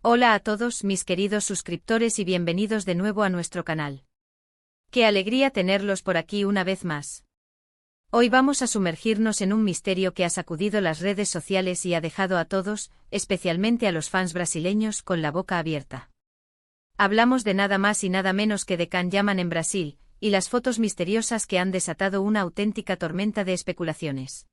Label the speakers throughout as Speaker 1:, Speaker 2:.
Speaker 1: Hola a todos mis queridos suscriptores y bienvenidos de nuevo a nuestro canal. Qué alegría tenerlos por aquí una vez más. Hoy vamos a sumergirnos en un misterio que ha sacudido las redes sociales y ha dejado a todos, especialmente a los fans brasileños, con la boca abierta. Hablamos de nada más y nada menos que de Can Yaman en Brasil, y las fotos misteriosas que han desatado una auténtica tormenta de especulaciones.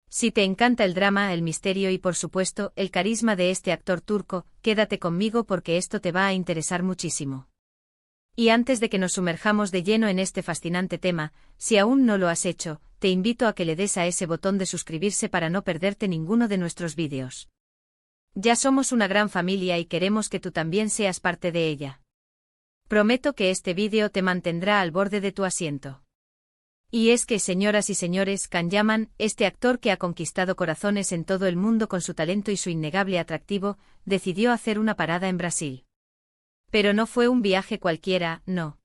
Speaker 1: Si te encanta el drama, el misterio y por supuesto, el carisma de este actor turco, quédate conmigo porque esto te va a interesar muchísimo. Y antes de que nos sumerjamos de lleno en este fascinante tema, si aún no lo has hecho, te invito a que le des a ese botón de suscribirse para no perderte ninguno de nuestros vídeos. Ya somos una gran familia y queremos que tú también seas parte de ella. Prometo que este vídeo te mantendrá al borde de tu asiento. Y es que, señoras y señores, Can Yaman, este actor que ha conquistado corazones en todo el mundo con su talento y su innegable atractivo, decidió hacer una parada en Brasil. Pero no fue un viaje cualquiera, no.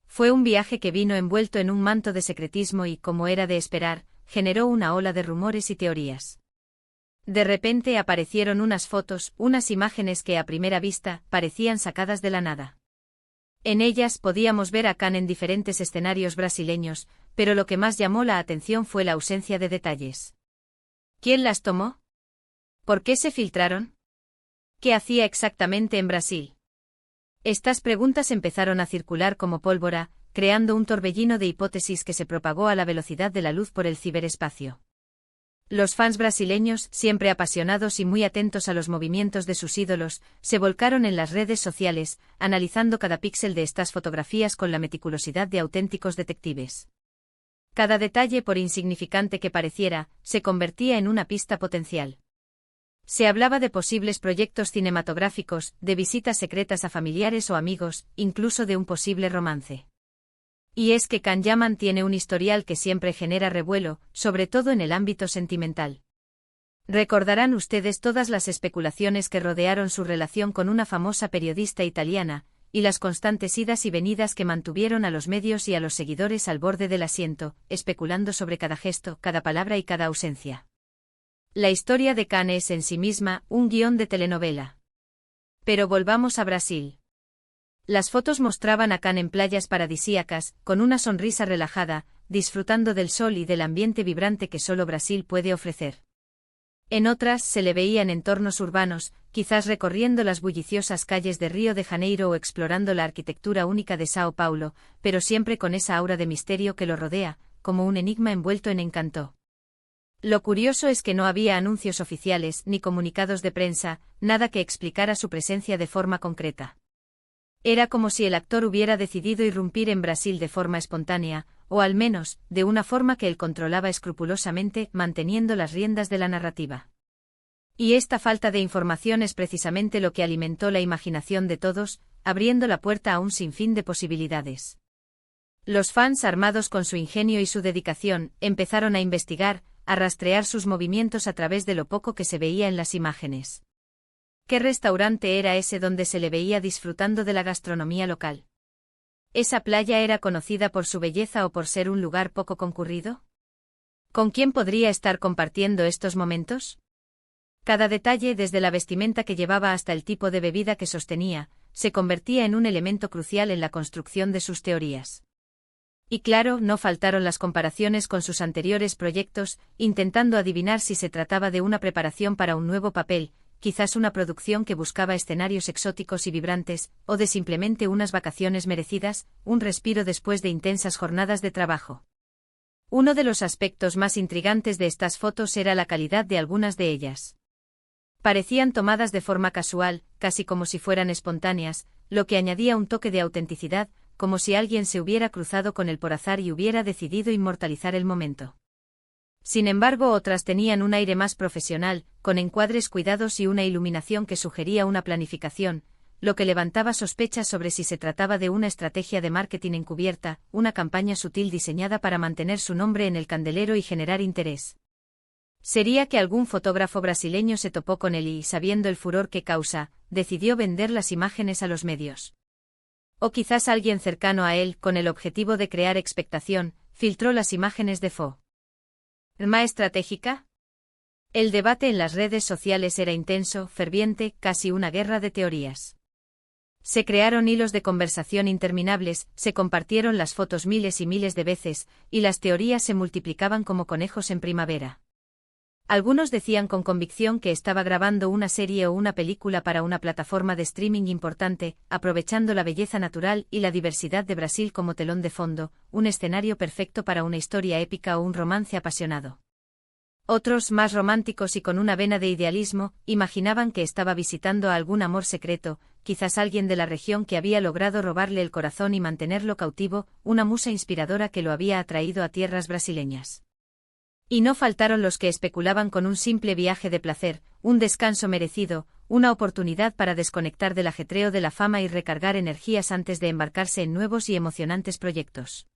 Speaker 1: Fue un viaje que vino envuelto en un manto de secretismo y, como era de esperar, generó una ola de rumores y teorías. De repente aparecieron unas fotos, unas imágenes que a primera vista parecían sacadas de la nada. En ellas podíamos ver a Can en diferentes escenarios brasileños, pero lo que más llamó la atención fue la ausencia de detalles. ¿Quién las tomó? ¿Por qué se filtraron? ¿Qué hacía exactamente en Brasil? Estas preguntas empezaron a circular como pólvora, creando un torbellino de hipótesis que se propagó a la velocidad de la luz por el ciberespacio. Los fans brasileños, siempre apasionados y muy atentos a los movimientos de sus ídolos, se volcaron en las redes sociales, analizando cada píxel de estas fotografías con la meticulosidad de auténticos detectives. Cada detalle, por insignificante que pareciera, se convertía en una pista potencial. Se hablaba de posibles proyectos cinematográficos, de visitas secretas a familiares o amigos, incluso de un posible romance. Y es que Can Yaman tiene un historial que siempre genera revuelo, sobre todo en el ámbito sentimental. Recordarán ustedes todas las especulaciones que rodearon su relación con una famosa periodista italiana, y las constantes idas y venidas que mantuvieron a los medios y a los seguidores al borde del asiento, especulando sobre cada gesto, cada palabra y cada ausencia. La historia de Can es en sí misma un guión de telenovela. Pero volvamos a Brasil. Las fotos mostraban a Can en playas paradisíacas, con una sonrisa relajada, disfrutando del sol y del ambiente vibrante que solo Brasil puede ofrecer. En otras se le veía en entornos urbanos, quizás recorriendo las bulliciosas calles de Río de Janeiro o explorando la arquitectura única de Sao Paulo, pero siempre con esa aura de misterio que lo rodea, como un enigma envuelto en encanto. Lo curioso es que no había anuncios oficiales ni comunicados de prensa, nada que explicara su presencia de forma concreta. Era como si el actor hubiera decidido irrumpir en Brasil de forma espontánea, o al menos, de una forma que él controlaba escrupulosamente, manteniendo las riendas de la narrativa. Y esta falta de información es precisamente lo que alimentó la imaginación de todos, abriendo la puerta a un sinfín de posibilidades. Los fans, armados con su ingenio y su dedicación, empezaron a investigar, a rastrear sus movimientos a través de lo poco que se veía en las imágenes. ¿Qué restaurante era ese donde se le veía disfrutando de la gastronomía local? ¿Esa playa era conocida por su belleza o por ser un lugar poco concurrido? ¿Con quién podría estar compartiendo estos momentos? Cada detalle, desde la vestimenta que llevaba hasta el tipo de bebida que sostenía, se convertía en un elemento crucial en la construcción de sus teorías. Y claro, no faltaron las comparaciones con sus anteriores proyectos, intentando adivinar si se trataba de una preparación para un nuevo papel, quizás una producción que buscaba escenarios exóticos y vibrantes, o de simplemente unas vacaciones merecidas, un respiro después de intensas jornadas de trabajo. Uno de los aspectos más intrigantes de estas fotos era la calidad de algunas de ellas. Parecían tomadas de forma casual, casi como si fueran espontáneas, lo que añadía un toque de autenticidad, como si alguien se hubiera cruzado con él por azar y hubiera decidido inmortalizar el momento. Sin embargo, otras tenían un aire más profesional, con encuadres cuidados y una iluminación que sugería una planificación, lo que levantaba sospechas sobre si se trataba de una estrategia de marketing encubierta, una campaña sutil diseñada para mantener su nombre en el candelero y generar interés. ¿Sería que algún fotógrafo brasileño se topó con él y, sabiendo el furor que causa, decidió vender las imágenes a los medios? O quizás alguien cercano a él, con el objetivo de crear expectación, filtró las imágenes de forma estratégica? El debate en las redes sociales era intenso, ferviente, casi una guerra de teorías. Se crearon hilos de conversación interminables, se compartieron las fotos miles y miles de veces, y las teorías se multiplicaban como conejos en primavera. Algunos decían con convicción que estaba grabando una serie o una película para una plataforma de streaming importante, aprovechando la belleza natural y la diversidad de Brasil como telón de fondo, un escenario perfecto para una historia épica o un romance apasionado. Otros, más románticos y con una vena de idealismo, imaginaban que estaba visitando a algún amor secreto, quizás alguien de la región que había logrado robarle el corazón y mantenerlo cautivo, una musa inspiradora que lo había atraído a tierras brasileñas. Y no faltaron los que especulaban con un simple viaje de placer, un descanso merecido, una oportunidad para desconectar del ajetreo de la fama y recargar energías antes de embarcarse en nuevos y emocionantes proyectos.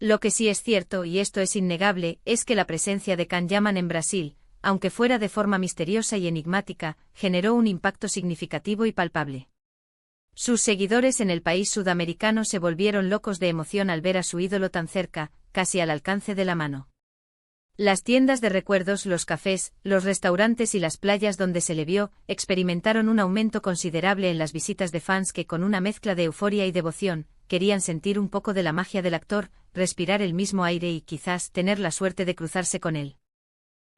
Speaker 1: Lo que sí es cierto, y esto es innegable, es que la presencia de Can Yaman en Brasil, aunque fuera de forma misteriosa y enigmática, generó un impacto significativo y palpable. Sus seguidores en el país sudamericano se volvieron locos de emoción al ver a su ídolo tan cerca, casi al alcance de la mano. Las tiendas de recuerdos, los cafés, los restaurantes y las playas donde se le vio, experimentaron un aumento considerable en las visitas de fans que con una mezcla de euforia y devoción, querían sentir un poco de la magia del actor, respirar el mismo aire y quizás tener la suerte de cruzarse con él.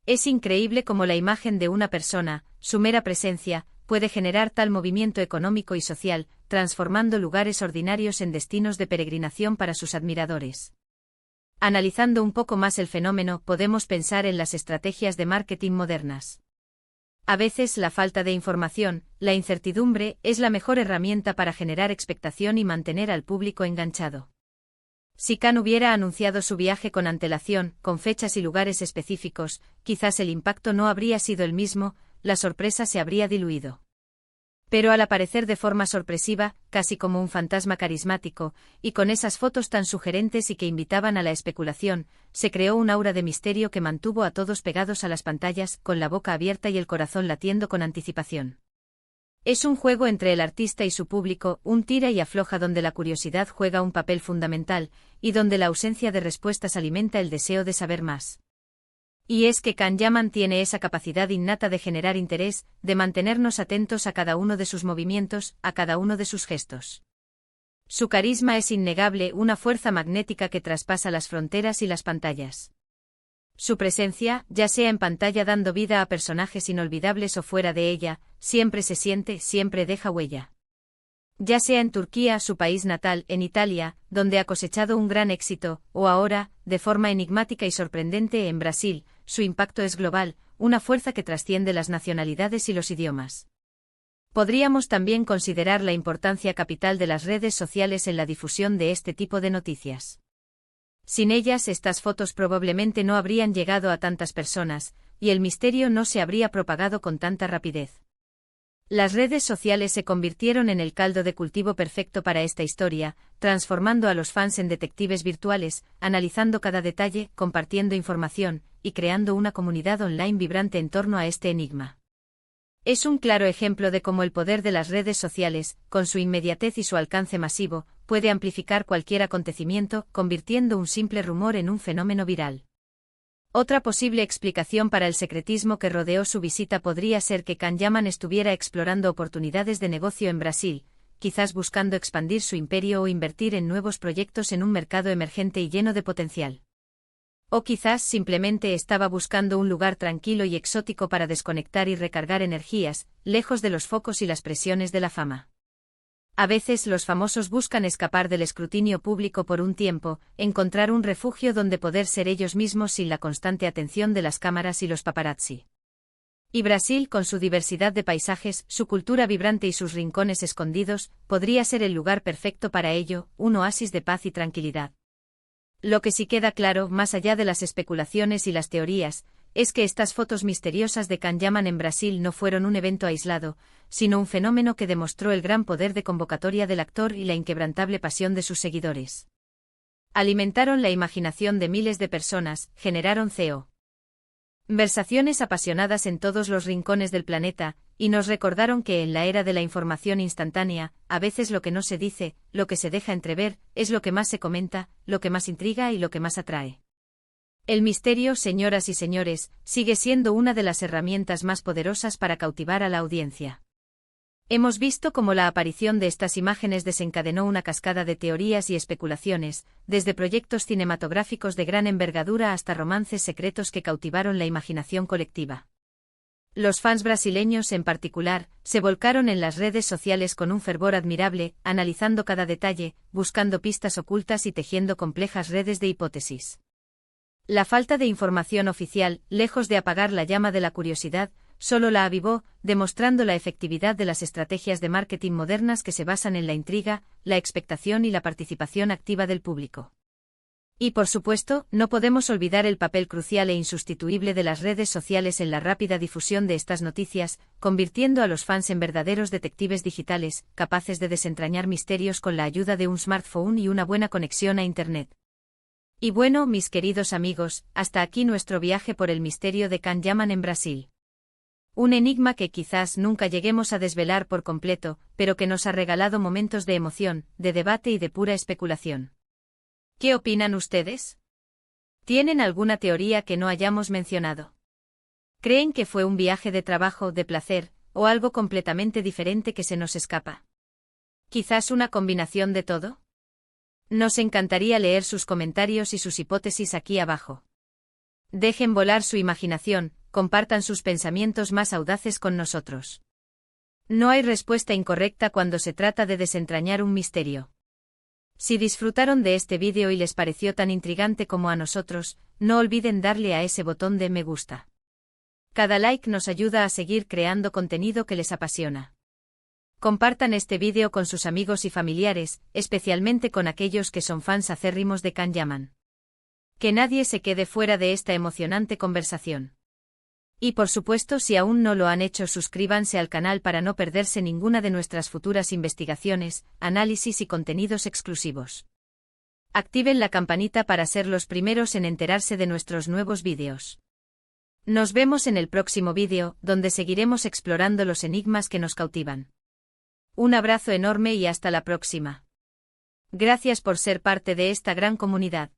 Speaker 1: Es increíble cómo la imagen de una persona, su mera presencia, puede generar tal movimiento económico y social, transformando lugares ordinarios en destinos de peregrinación para sus admiradores. Analizando un poco más el fenómeno, podemos pensar en las estrategias de marketing modernas. A veces la falta de información, la incertidumbre, es la mejor herramienta para generar expectación y mantener al público enganchado. Si Can hubiera anunciado su viaje con antelación, con fechas y lugares específicos, quizás el impacto no habría sido el mismo, la sorpresa se habría diluido. Pero al aparecer de forma sorpresiva, casi como un fantasma carismático, y con esas fotos tan sugerentes y que invitaban a la especulación, se creó un aura de misterio que mantuvo a todos pegados a las pantallas, con la boca abierta y el corazón latiendo con anticipación. Es un juego entre el artista y su público, un tira y afloja donde la curiosidad juega un papel fundamental, y donde la ausencia de respuestas alimenta el deseo de saber más. Y es que Can Yaman tiene esa capacidad innata de generar interés, de mantenernos atentos a cada uno de sus movimientos, a cada uno de sus gestos. Su carisma es innegable, una fuerza magnética que traspasa las fronteras y las pantallas. Su presencia, ya sea en pantalla dando vida a personajes inolvidables o fuera de ella, siempre se siente, siempre deja huella. Ya sea en Turquía, su país natal, en Italia, donde ha cosechado un gran éxito, o ahora, de forma enigmática y sorprendente en Brasil, su impacto es global, una fuerza que trasciende las nacionalidades y los idiomas. Podríamos también considerar la importancia capital de las redes sociales en la difusión de este tipo de noticias. Sin ellas, estas fotos probablemente no habrían llegado a tantas personas, y el misterio no se habría propagado con tanta rapidez. Las redes sociales se convirtieron en el caldo de cultivo perfecto para esta historia, transformando a los fans en detectives virtuales, analizando cada detalle, compartiendo información, y creando una comunidad online vibrante en torno a este enigma. Es un claro ejemplo de cómo el poder de las redes sociales, con su inmediatez y su alcance masivo, puede amplificar cualquier acontecimiento, convirtiendo un simple rumor en un fenómeno viral. Otra posible explicación para el secretismo que rodeó su visita podría ser que Can Yaman estuviera explorando oportunidades de negocio en Brasil, quizás buscando expandir su imperio o invertir en nuevos proyectos en un mercado emergente y lleno de potencial. O quizás simplemente estaba buscando un lugar tranquilo y exótico para desconectar y recargar energías, lejos de los focos y las presiones de la fama. A veces los famosos buscan escapar del escrutinio público por un tiempo, encontrar un refugio donde poder ser ellos mismos sin la constante atención de las cámaras y los paparazzi. Y Brasil, con su diversidad de paisajes, su cultura vibrante y sus rincones escondidos, podría ser el lugar perfecto para ello, un oasis de paz y tranquilidad. Lo que sí queda claro, más allá de las especulaciones y las teorías, es que estas fotos misteriosas de Can Yaman en Brasil no fueron un evento aislado, sino un fenómeno que demostró el gran poder de convocatoria del actor y la inquebrantable pasión de sus seguidores. Alimentaron la imaginación de miles de personas, generaron conversaciones apasionadas en todos los rincones del planeta, y nos recordaron que en la era de la información instantánea, a veces lo que no se dice, lo que se deja entrever, es lo que más se comenta, lo que más intriga y lo que más atrae. El misterio, señoras y señores, sigue siendo una de las herramientas más poderosas para cautivar a la audiencia. Hemos visto cómo la aparición de estas imágenes desencadenó una cascada de teorías y especulaciones, desde proyectos cinematográficos de gran envergadura hasta romances secretos que cautivaron la imaginación colectiva. Los fans brasileños, en particular, se volcaron en las redes sociales con un fervor admirable, analizando cada detalle, buscando pistas ocultas y tejiendo complejas redes de hipótesis. La falta de información oficial, lejos de apagar la llama de la curiosidad, solo la avivó, demostrando la efectividad de las estrategias de marketing modernas que se basan en la intriga, la expectación y la participación activa del público. Y por supuesto, no podemos olvidar el papel crucial e insustituible de las redes sociales en la rápida difusión de estas noticias, convirtiendo a los fans en verdaderos detectives digitales, capaces de desentrañar misterios con la ayuda de un smartphone y una buena conexión a Internet. Y bueno, mis queridos amigos, hasta aquí nuestro viaje por el misterio de Can Yaman en Brasil. Un enigma que quizás nunca lleguemos a desvelar por completo, pero que nos ha regalado momentos de emoción, de debate y de pura especulación. ¿Qué opinan ustedes? ¿Tienen alguna teoría que no hayamos mencionado? ¿Creen que fue un viaje de trabajo, de placer, o algo completamente diferente que se nos escapa? ¿Quizás una combinación de todo? Nos encantaría leer sus comentarios y sus hipótesis aquí abajo. Dejen volar su imaginación, compartan sus pensamientos más audaces con nosotros. No hay respuesta incorrecta cuando se trata de desentrañar un misterio. Si disfrutaron de este vídeo y les pareció tan intrigante como a nosotros, no olviden darle a ese botón de me gusta. Cada like nos ayuda a seguir creando contenido que les apasiona. Compartan este vídeo con sus amigos y familiares, especialmente con aquellos que son fans acérrimos de Can Yaman. Que nadie se quede fuera de esta emocionante conversación. Y por supuesto, si aún no lo han hecho, suscríbanse al canal para no perderse ninguna de nuestras futuras investigaciones, análisis y contenidos exclusivos. Activen la campanita para ser los primeros en enterarse de nuestros nuevos vídeos. Nos vemos en el próximo vídeo, donde seguiremos explorando los enigmas que nos cautivan. Un abrazo enorme y hasta la próxima. Gracias por ser parte de esta gran comunidad.